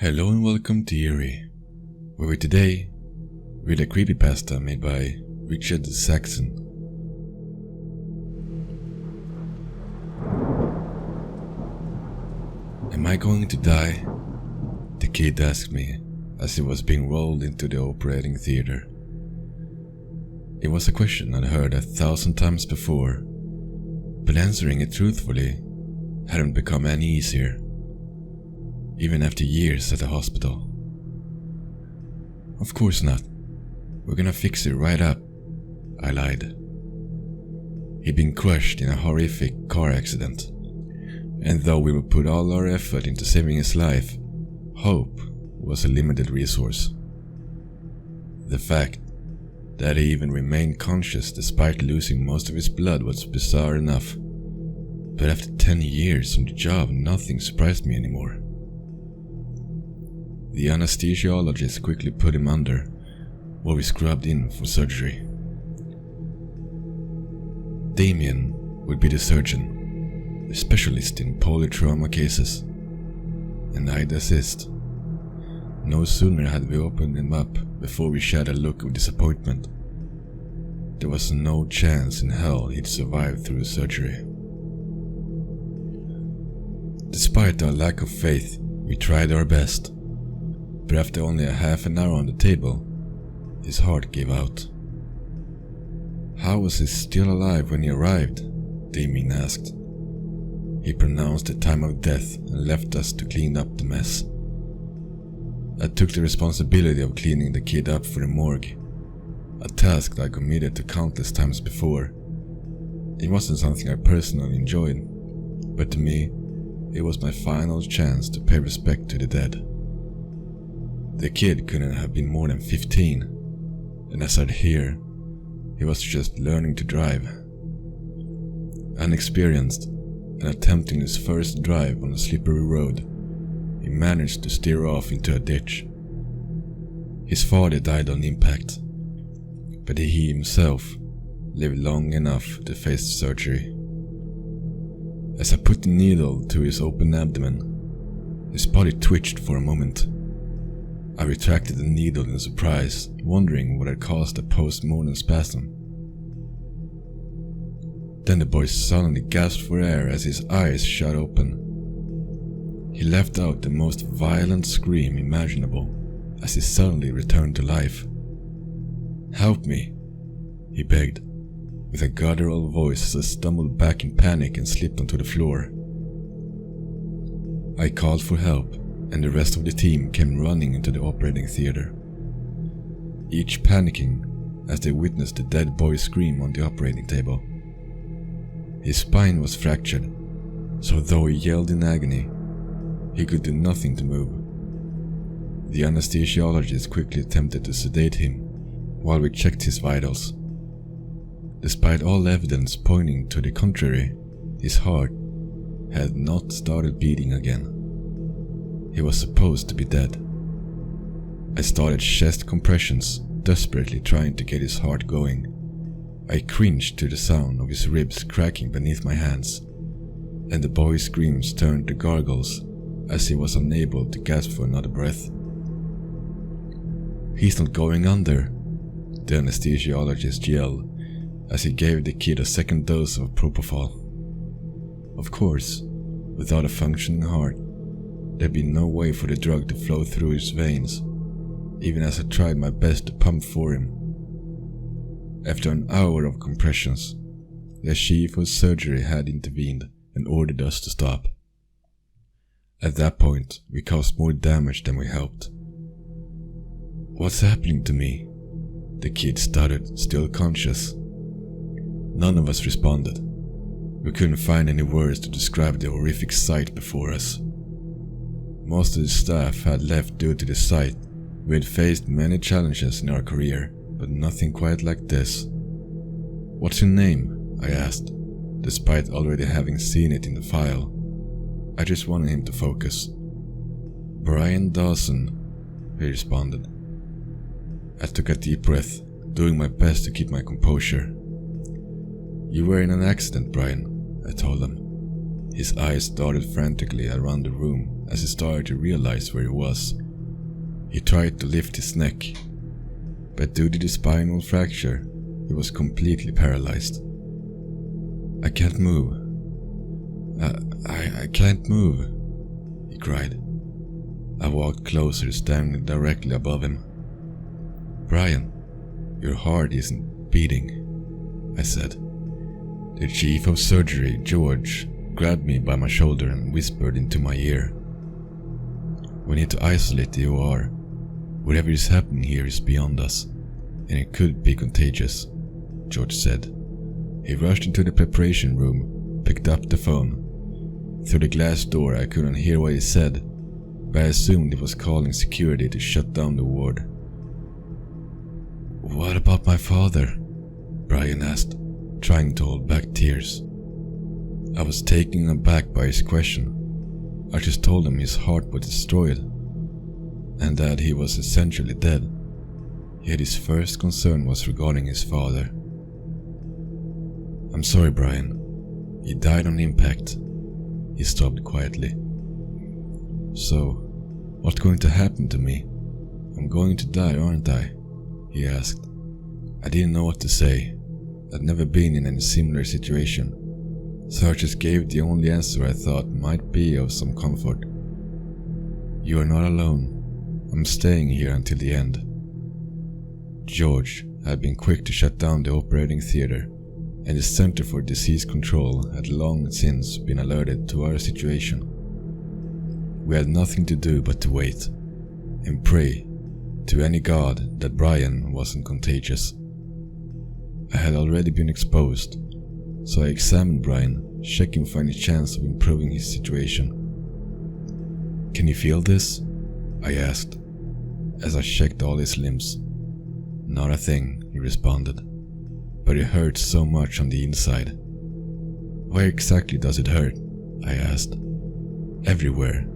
Hello and welcome to Eerie, where we today read a creepypasta made by Saxton. Am I going to die? The kid asked me as he was being rolled into the operating theater. It was a question I'd heard 1,000 times before, but answering it truthfully hadn't become any easier, even after years at the hospital. Of course not. We're gonna fix it right up, I lied. He'd been crushed in a horrific car accident, and though we would put all our effort into saving his life, hope was a limited resource. The fact that he even remained conscious despite losing most of his blood was bizarre enough, but after 10 years on the job, nothing surprised me anymore. The anesthesiologist quickly put him under, while we scrubbed in for surgery. Damien would be the surgeon, a specialist in polytrauma cases, and I'd assist. No sooner had we opened him up before we shed a look of disappointment. There was no chance in hell he'd survive through the surgery. Despite our lack of faith, we tried our best. But after only a half an hour on the table, his heart gave out. How was he still alive when he arrived? Damien asked. He pronounced the time of death and left us to clean up the mess. I took the responsibility of cleaning the kid up for the morgue, a task that I committed to countless times before. It wasn't something I personally enjoyed, but to me, it was my final chance to pay respect to the dead. The kid couldn't have been more than 15, and as I'd hear, he was just learning to drive. Unexperienced and attempting his first drive on a slippery road, he managed to steer off into a ditch. His father died on impact, but he himself lived long enough to face surgery. As I put the needle to his open abdomen, his body twitched for a moment. I retracted the needle in surprise, wondering what had caused the post-mortem spasm. Then the boy suddenly gasped for air as his eyes shut open. He let out the most violent scream imaginable as he suddenly returned to life. "Help me," he begged, with a guttural voice as I stumbled back in panic and slipped onto the floor. I called for help, and the rest of the team came running into the operating theater, each panicking as they witnessed the dead boy scream on the operating table. His spine was fractured, so though he yelled in agony, he could do nothing to move. The anesthesiologist quickly attempted to sedate him while we checked his vitals. Despite all evidence pointing to the contrary, his heart had not started beating again. He was supposed to be dead. I started chest compressions, desperately trying to get his heart going. I cringed to the sound of his ribs cracking beneath my hands, and the boy's screams turned to gargles as he was unable to gasp for another breath. "He's not going under," the anesthesiologist yelled as he gave the kid a second dose of propofol. Of course, without a functioning heart, there'd be no way for the drug to flow through his veins, even as I tried my best to pump for him. After an hour of compressions, the chief of surgery had intervened and ordered us to stop. At that point, we caused more damage than we helped. "What's happening to me?" the kid stuttered, still conscious. None of us responded. We couldn't find any words to describe the horrific sight before us. Most of the staff had left due to the sight. We had faced many challenges in our career, but nothing quite like this. "What's your name?" I asked, despite already having seen it in the file. I just wanted him to focus. "Brian Dawson," he responded. I took a deep breath, doing my best to keep my composure. "You were in an accident, Brian," I told him. His eyes darted frantically around the room as he started to realize where he was. He tried to lift his neck, but due to the spinal fracture, he was completely paralyzed. "I can't move. I can't move," he cried. I walked closer, standing directly above him. "Brian, your heart isn't beating," I said. The chief of surgery, George, grabbed me by my shoulder and whispered into my ear. "We need to isolate the OR. Whatever is happening here is beyond us, and it could be contagious," George said. He rushed into the preparation room, picked up the phone. Through the glass door I couldn't hear what he said, but I assumed he was calling security to shut down the ward. "What about my father?" Brian asked, trying to hold back tears. I was taken aback by his question. I just told him his heart was destroyed, and that he was essentially dead. Yet his first concern was regarding his father. "I'm sorry, Brian. He died on impact." He stopped quietly. "So, what's going to happen to me? I'm going to die, aren't I?" he asked. I didn't know what to say. I'd never been in any similar situation, so I just gave the only answer I thought might be of some comfort. "You are not alone. I'm staying here until the end." George had been quick to shut down the operating theater, and the Center for Disease Control had long since been alerted to our situation. We had nothing to do but to wait, and pray to any god that Brian wasn't contagious. I had already been exposed, so I examined Brian, checking for any chance of improving his situation. "Can you feel this?" I asked, as I checked all his limbs. "Not a thing," he responded, "but it hurts so much on the inside." "Where exactly does it hurt?" I asked. "Everywhere.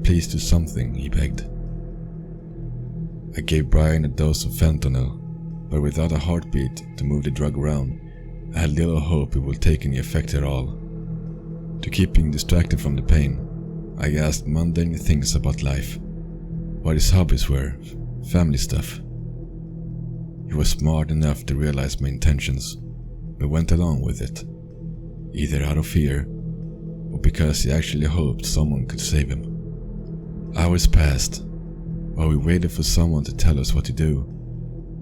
Please do something," he begged. I gave Brian a dose of fentanyl, but without a heartbeat to move the drug around, I had little hope it would take any effect at all. To keep him distracted from the pain, I asked mundane things about life, what his hobbies were, family stuff. He was smart enough to realize my intentions, but went along with it, either out of fear or because he actually hoped someone could save him. Hours passed, while we waited for someone to tell us what to do.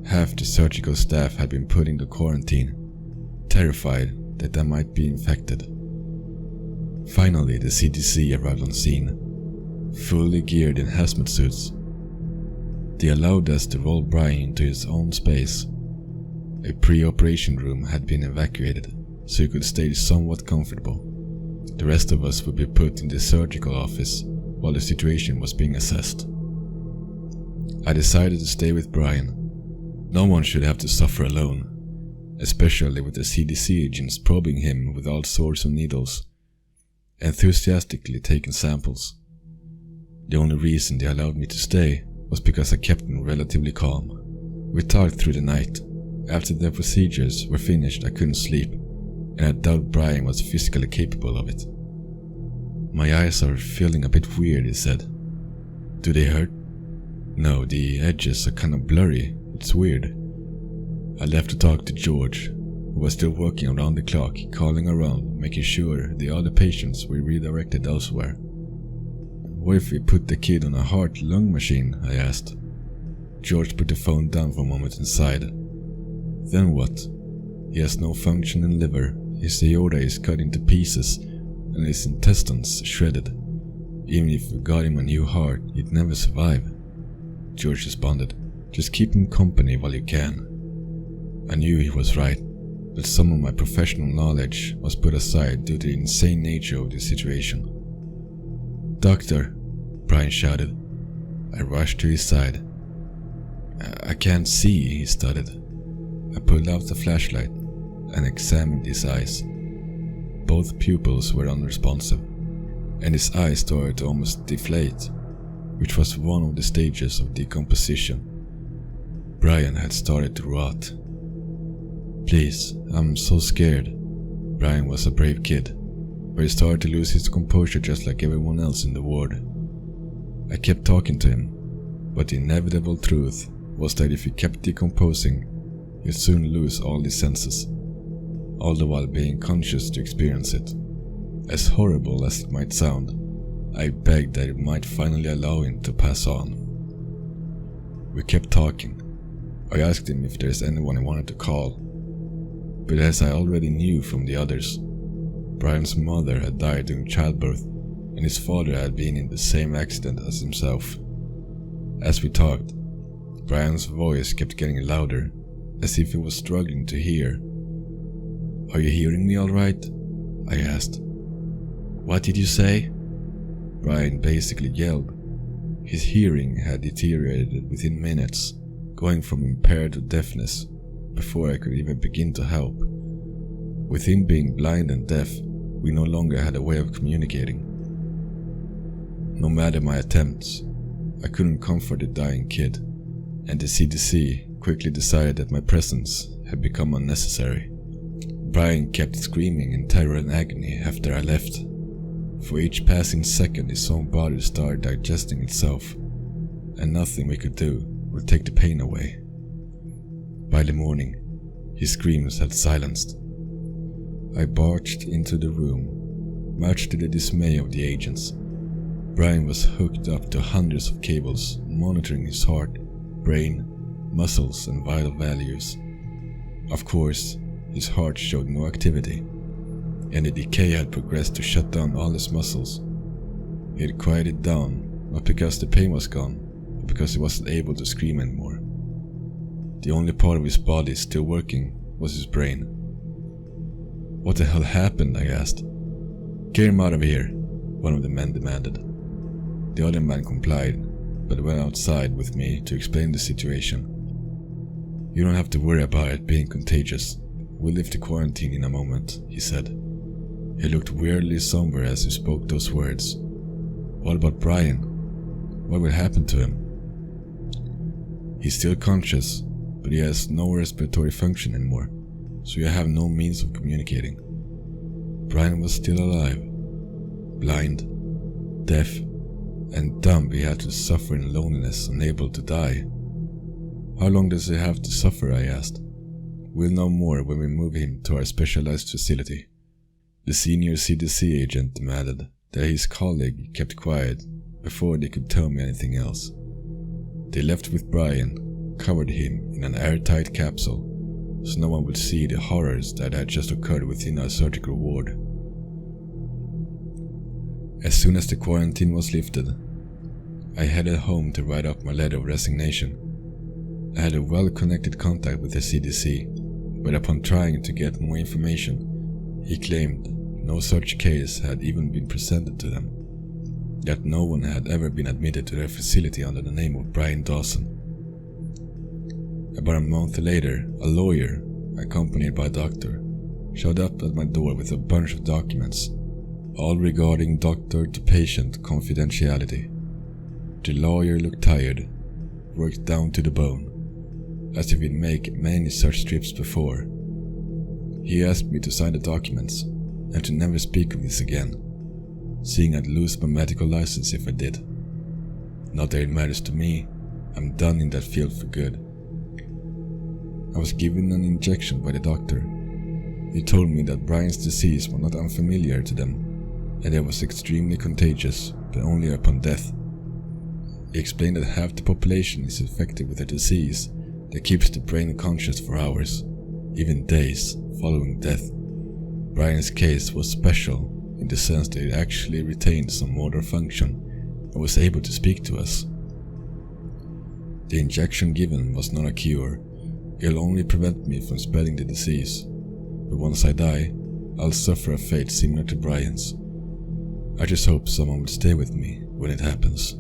Half the surgical staff had been put into quarantine, terrified that they might be infected. Finally, the CDC arrived on scene, fully geared in hazmat suits. They allowed us to roll Brian into his own space. A pre-operation room had been evacuated, so he could stay somewhat comfortable. The rest of us would be put in the surgical office while the situation was being assessed. I decided to stay with Brian. No one should have to suffer alone, especially with the CDC agents probing him with all sorts of needles, enthusiastically taking samples. The only reason they allowed me to stay was because I kept them relatively calm. We talked through the night. After the procedures were finished, I couldn't sleep, and I doubt Brian was physically capable of it. "My eyes are feeling a bit weird," he said. "Do they hurt?" "No, the edges are kind of blurry. It's weird." I left to talk to George, who was still working around the clock, calling around, making sure the other patients were redirected elsewhere. "What if we put the kid on a heart-lung machine?" I asked. George put the phone down for a moment and sighed. "Then what? He has no functioning liver, his aorta is cut into pieces, and his intestines shredded. Even if we got him a new heart, he'd never survive." George responded, "Just keep him company while you can." I knew he was right, but some of my professional knowledge was put aside due to the insane nature of the situation. "Doctor," Brian shouted. I rushed to his side. I can't see," he stuttered. I pulled out the flashlight and examined his eyes. Both pupils were unresponsive, and his eyes started to almost deflate, which was one of the stages of decomposition. Brian had started to rot. "Please, I'm so scared." Brian was a brave kid, but he started to lose his composure just like everyone else in the ward. I kept talking to him, but the inevitable truth was that if he kept decomposing, he'd soon lose all his senses, all the while being conscious to experience it. As horrible as it might sound, I begged that it might finally allow him to pass on. We kept talking. I asked him if there's anyone he wanted to call, but as I already knew from the others, Brian's mother had died during childbirth and his father had been in the same accident as himself. As we talked, Brian's voice kept getting louder, as if he was struggling to hear. "Are you hearing me all right?" I asked. "What did you say?" Brian basically yelled. His hearing had deteriorated within minutes, going from impaired to deafness, before I could even begin to help. With him being blind and deaf, we no longer had a way of communicating. No matter my attempts, I couldn't comfort the dying kid, and the CDC quickly decided that my presence had become unnecessary. Brian kept screaming in terror and agony after I left. For each passing second his own body started digesting itself, and nothing we could do would take the pain away. By the morning, his screams had silenced. I barged into the room, much to the dismay of the agents. Brian was hooked up to hundreds of cables, monitoring his heart, brain, muscles, and vital values. Of course, his heart showed no activity, and the decay had progressed to shut down all his muscles. He had quieted down, not because the pain was gone, but because he wasn't able to scream anymore. The only part of his body still working was his brain. "What the hell happened?" I asked. "Get him out of here," one of the men demanded. The other man complied, but went outside with me to explain the situation. "You don't have to worry about it being contagious. We'll lift the quarantine in a moment," he said. He looked weirdly somber as he spoke those words. "What about Brian? What will happen to him?" "He's still conscious, but he has no respiratory function anymore, so you have no means of communicating. Brian was still alive, blind, deaf, and dumb. He had to suffer in loneliness, unable to die." "How long does he have to suffer?" I asked. "We'll know more when we move him to our specialized facility." The senior CDC agent demanded that his colleague kept quiet before they could tell me anything else. They left with Brian, covered him in an airtight capsule, so no one would see the horrors that had just occurred within our surgical ward. As soon as the quarantine was lifted, I headed home to write up my letter of resignation. I had a well-connected contact with the CDC, but upon trying to get more information, he claimed no such case had even been presented to them, that no one had ever been admitted to their facility under the name of Brian Dawson. About a month later, a lawyer, accompanied by a doctor, showed up at my door with a bunch of documents, all regarding doctor-to-patient confidentiality. The lawyer looked tired, worked down to the bone, as if he'd made many such trips before. He asked me to sign the documents and to never speak of this again, seeing I'd lose my medical license if I did. Not that it matters to me, I'm done in that field for good. I was given an injection by the doctor. He told me that Brian's disease was not unfamiliar to them, and it was extremely contagious, but only upon death. He explained that half the population is affected with a disease that keeps the brain conscious for hours, even days, following death. Brian's case was special in the sense that it actually retained some motor function and was able to speak to us. The injection given was not a cure. It'll only prevent me from spreading the disease, but once I die, I'll suffer a fate similar to Brian's. I just hope someone will stay with me when it happens.